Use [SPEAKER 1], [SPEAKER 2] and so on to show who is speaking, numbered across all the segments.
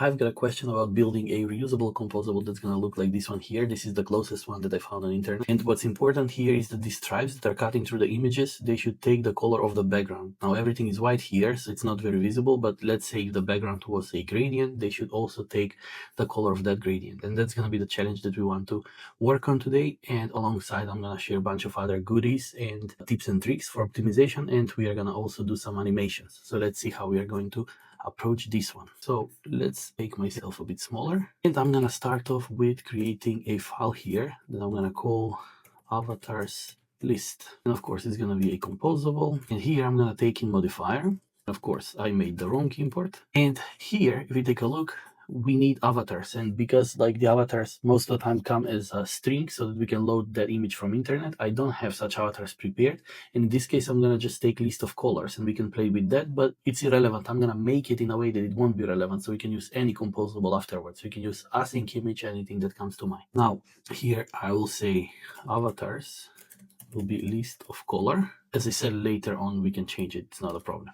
[SPEAKER 1] I've got a question about building a reusable composable that's going to look like this one here. This is the closest one that I found on the internet. And what's important here is that these stripes that are cutting through the images, they should take the color of the background. Now everything is white here, so it's not very visible, but let's say if the background was a gradient, they should also take the color of that gradient. And that's going to be the challenge that we want to work on today. And alongside, I'm going to share a bunch of other goodies and tips and tricks for optimization. And we are going to also do some animations. So let's see how we are going to approach this one. So let's make myself a bit smaller, and I'm gonna start off with creating a file here that I'm gonna call avatars list, and of course it's gonna be a composable, and here I'm gonna take in modifier. Of course I made the wrong import, and here if you take a look, we need avatars, and because like the avatars most of the time come as a string so that we can load that image from internet, I don't have such avatars prepared. And in this case I'm gonna just take list of colors and we can play with that, but it's irrelevant. I'm gonna make it in a way that it won't be relevant, so we can use any composable afterwards. We can use async image, anything that comes to mind. Now here I will say avatars will be list of color. As I said, later on we can change it, it's not a problem.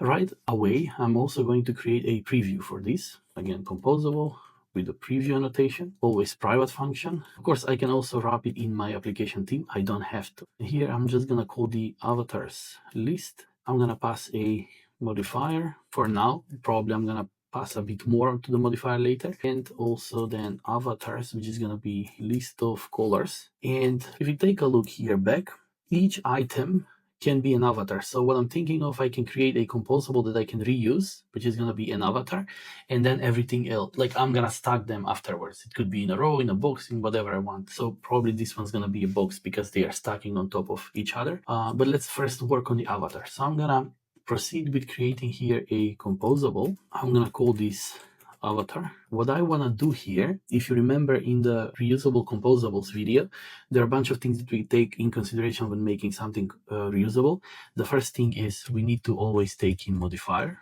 [SPEAKER 1] Right away, I'm also going to create a preview for this. Again, composable with the preview annotation, always private function. Of course, I can also wrap it in my application theme. I don't have to. Here, I'm just gonna call the avatars list. I'm gonna pass a modifier for now. Probably I'm gonna pass a bit more to the modifier later, and also then avatars, which is going to be list of colors. And if you take a look here back, each item can be an avatar. So what I'm thinking of, I can create a composable that I can reuse, which is going to be an avatar, and then everything else, like I'm going to stack them afterwards. It could be in a row, in a box, in whatever I want. So probably this one's going to be a box because they are stacking on top of each other. But let's first work on the avatar. So I'm going to proceed with creating here a composable. I'm gonna call this avatar. What I want to do here, if you remember in the reusable composables video, there are a bunch of things that we take in consideration when making something reusable. The first thing is we need to always take in modifier.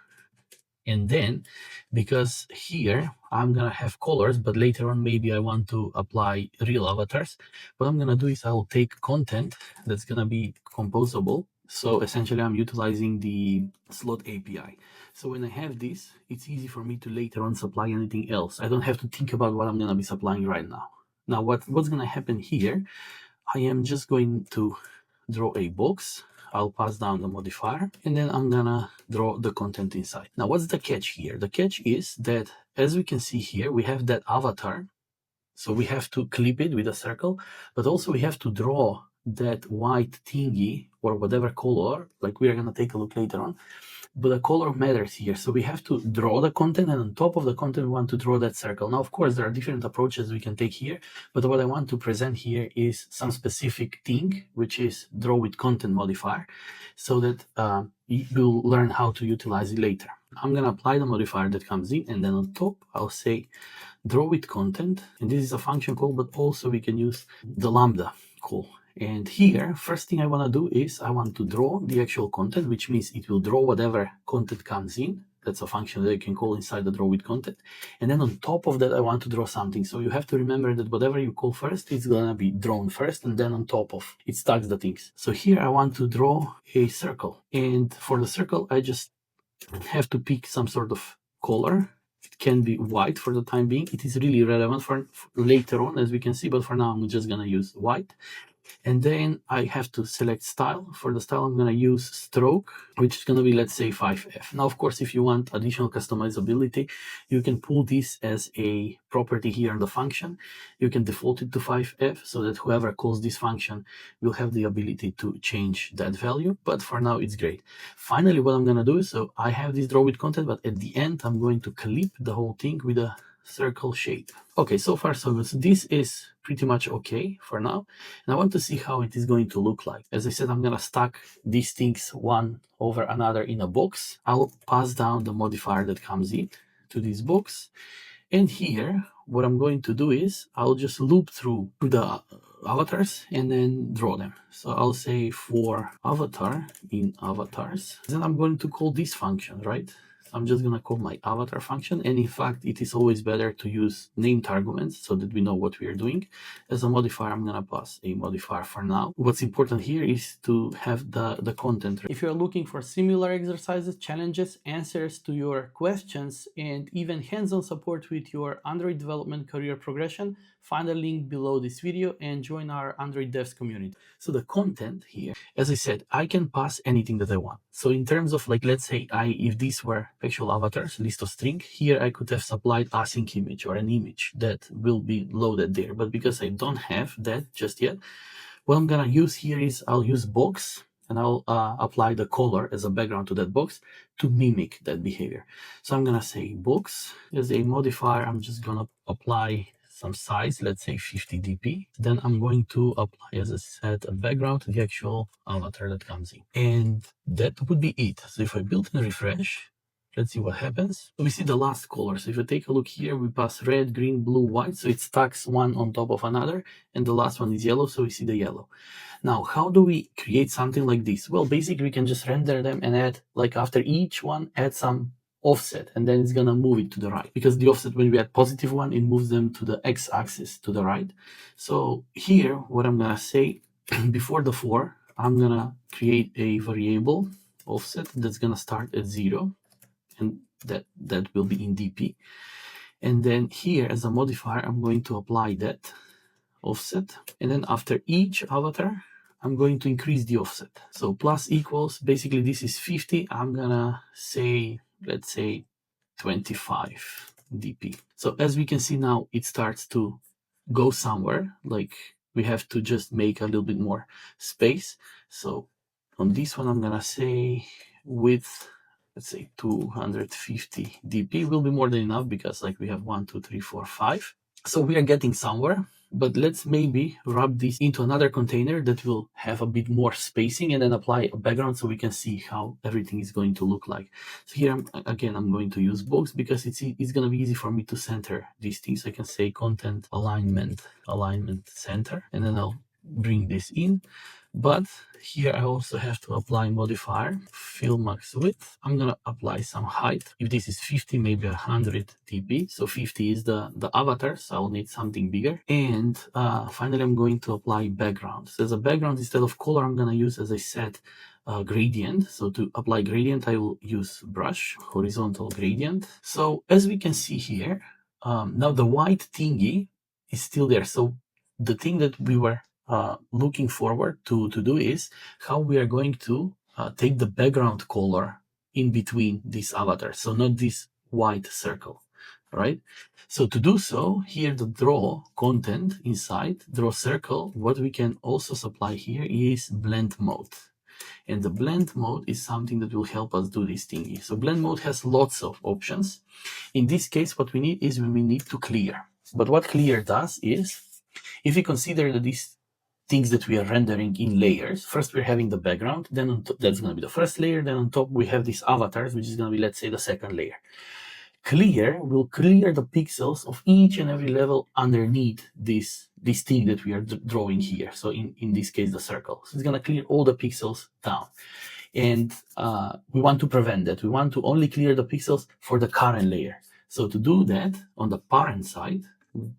[SPEAKER 1] And then, because here I'm gonna have colors, but later on maybe I want to apply real avatars, what I'm gonna do is I'll take content that's gonna be composable. So essentially I'm utilizing the slot API. So when I have this, it's easy for me to later on supply anything else. I don't have to think about what I'm gonna be supplying right now. Now what's gonna happen here, I am just going to draw a box. I'll pass down the modifier, and then I'm gonna draw the content inside. Now, what's the catch here? The catch is that, as we can see here, we have that avatar. So we have to clip it with a circle, but also we have to draw that white thingy or whatever color, like we are gonna take a look later on. But the color matters here. So we have to draw the content, and on top of the content, we want to draw that circle. Now, of course, there are different approaches we can take here, but what I want to present here is some specific thing, which is draw with content modifier, so that you'll learn how to utilize it later. I'm going to apply the modifier that comes in, and then on top, I'll say draw with content. And this is a function call, but also we can use the lambda call. And here, first thing I want to do is I want to draw the actual content, which means it will draw whatever content comes in. That's a function that you can call inside the draw with content. And then on top of that, I want to draw something. So you have to remember that whatever you call first, it's going to be drawn first, and then on top of it stacks the things. So here I want to draw a circle. And for the circle, I just have to pick some sort of color. It can be white for the time being. It is really relevant for later on, as we can see, but for now, I'm just going to use white. And then I have to select style. For the style, I'm going to use stroke, which is going to be, let's say, 5F. Now, of course, if you want additional customizability, you can pull this as a property here in the function. You can default it to 5F so that whoever calls this function will have the ability to change that value. But for now, it's great. Finally, what I'm going to do is, so I have this draw with content, but at the end, I'm going to clip the whole thing with a circle shape. Okay, so far so good. So this is pretty much okay for now. And I want to see how it is going to look like. As I said, I'm going to stack these things one over another in a box. I'll pass down the modifier that comes in to this box. And here, what I'm going to do is I'll just loop through the avatars and then draw them. So I'll say for avatar in avatars, then I'm going to call this function, right? I'm just going to call my avatar function. And in fact, it is always better to use named arguments so that we know what we are doing. As a modifier, I'm going to pass a modifier for now. What's important here is to have the content. If you're looking for similar exercises, challenges, answers to your questions, and even hands-on support with your Android development career progression, find a link below this video and join our Android devs community. So the content here, as I said, I can pass anything that I want. So in terms of, like, let's say if these were actual avatars, list of string, here I could have supplied async image or an image that will be loaded there. But because I don't have that just yet, what I'm gonna use here is I'll use box, and I'll apply the color as a background to that box to mimic that behavior. So I'm gonna say box as a modifier. I'm just gonna apply some size, let's say 50 dp. Then I'm going to apply, as I said, a background to the actual avatar that comes in. And that would be it. So if I build and refresh, let's see what happens. So we see the last color. So if you take a look here, we pass red, green, blue, white. So it stacks one on top of another. And the last one is yellow. So we see the yellow. Now, how do we create something like this? Well, basically, we can just render them and add, like after each one, add some offset, and then it's going to move it to the right. Because the offset, when we add positive one, it moves them to the x-axis to the right. So here, what I'm going to say, before the for, I'm going to create a variable offset that's going to start at 0. And that will be in dp. And then here, as a modifier, I'm going to apply that offset. And then after each avatar, I'm going to increase the offset. So plus equals, basically this is 50. I'm gonna say, let's say 25 dp. So as we can see now, it starts to go somewhere. Like we have to just make a little bit more space. So on this one, I'm gonna say width, let's say 250 dp will be more than enough, because like we have 1, 2, 3, 4, 5. So we are getting somewhere. But let's maybe wrap this into another container that will have a bit more spacing, and then apply a background so we can see how everything is going to look like. So here, I'm going to use box because it's going to be easy for me to center these things. I can say content alignment center, and then I'll bring this in. But here I also have to apply modifier fill max width. I'm gonna apply some height. If this is 50, maybe 100 dp. So 50 is the avatar, so I'll need something bigger. And finally, I'm going to apply background. So as a background, instead of color, I'm gonna use, as I said, gradient. So to apply gradient, I will use brush, horizontal gradient. So as we can see here, now the white thingy is still there. So the thing that we were looking forward to do is how we are going to take the background color in between these avatars. So not this white circle, right? So to do so, here the draw content inside, draw circle, what we can also supply here is blend mode. And the blend mode is something that will help us do this thingy. So blend mode has lots of options. In this case, what we need is we need to clear. But what clear does is, if we consider that these things that we are rendering in layers, first we're having the background, then on top, that's going to be the first layer, then on top we have these avatars, which is going to be, let's say, the second layer. Clear will clear the pixels of each and every level underneath this thing that we are drawing here. So in this case, the circle. So it's going to clear all the pixels down. And we want to prevent that. We want to only clear the pixels for the current layer. So to do that, on the parent side,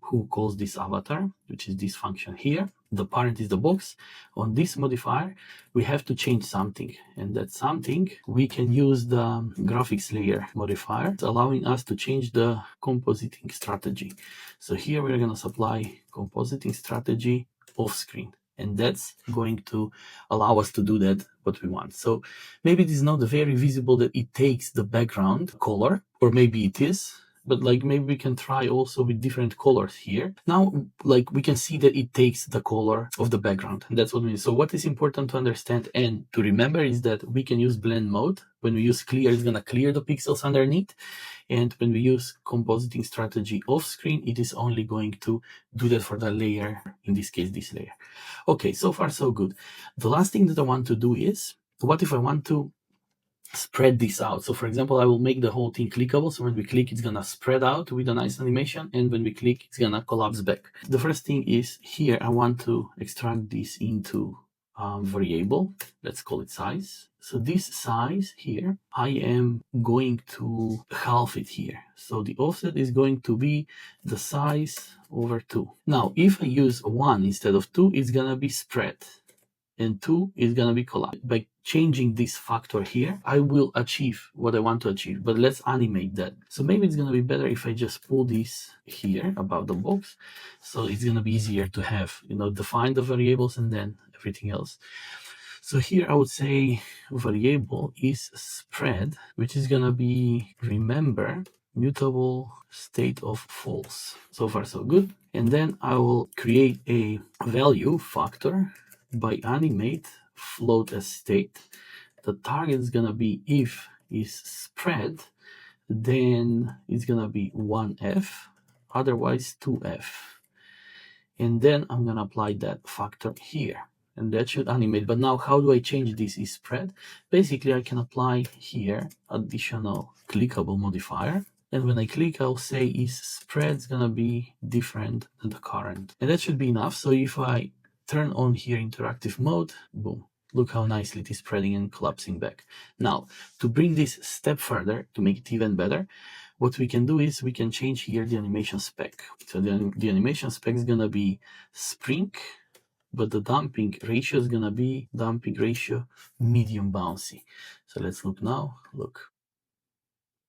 [SPEAKER 1] who calls this avatar, which is this function here, the parent is the box. On this modifier, we have to change something, and that something, we can use the graphics layer modifier, allowing us to change the compositing strategy. So here we're going to supply compositing strategy off screen, and that's going to allow us to do that what we want. So maybe it is not very visible that it takes the background color, or maybe it is, but like maybe we can try also with different colors here. Now, like we can see that it takes the color of the background, and that's what we need. So what is important to understand and to remember is that we can use blend mode. When we use clear, it's going to clear the pixels underneath. And when we use compositing strategy off screen, it is only going to do that for the layer, in this case, this layer. Okay, so far so good. The last thing that I want to do is, what if I want to spread this out? So for example, I will make the whole thing clickable. So when we click, it's gonna spread out with a nice animation, and when we click, it's gonna collapse back. The first thing is here, I want to extract this into variable. Let's call it size. So this size here, I am going to halve it here. So the offset is going to be the size over 2. Now, if I use 1 instead of 2, it's going to be spread. And 2 is going to be collapsed. By changing this factor here, I will achieve what I want to achieve. But let's animate that. So maybe it's going to be better if I just pull this here above the box. So it's going to be easier to have, define the variables and then everything else. So here I would say variable is spread, which is going to be, remember, mutable state of false. So far so good. And then I will create a value factor by animate float as state. The target is going to be if is spread, then it's going to be 1f, otherwise 2f. And then I'm going to apply that factor here. And that should animate. But now how do I change this is spread? Basically, I can apply here additional clickable modifier. And when I click, I'll say is spread is going to be different than the current. And that should be enough. So if I turn on here interactive mode, boom, look how nicely it is spreading and collapsing back. Now, to bring this step further, to make it even better, what we can do is we can change here the animation spec. So the animation spec is going to be spring, but the damping ratio is going to be damping ratio medium bouncy. So let's look now. Look.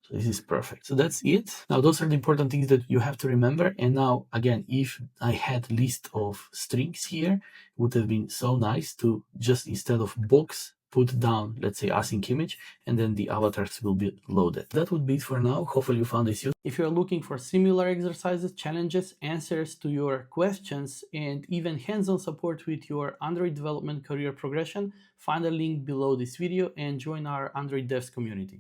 [SPEAKER 1] So this is perfect. So that's it. Now, those are the important things that you have to remember. And now, again, if I had list of strings here, it would have been so nice to just, instead of box, put down, let's say, async image, and then the avatars will be loaded. That would be it for now. Hopefully you found this useful. If you're looking for similar exercises, challenges, answers to your questions, and even hands-on support with your Android development career progression, find a link below this video and join our Android devs community.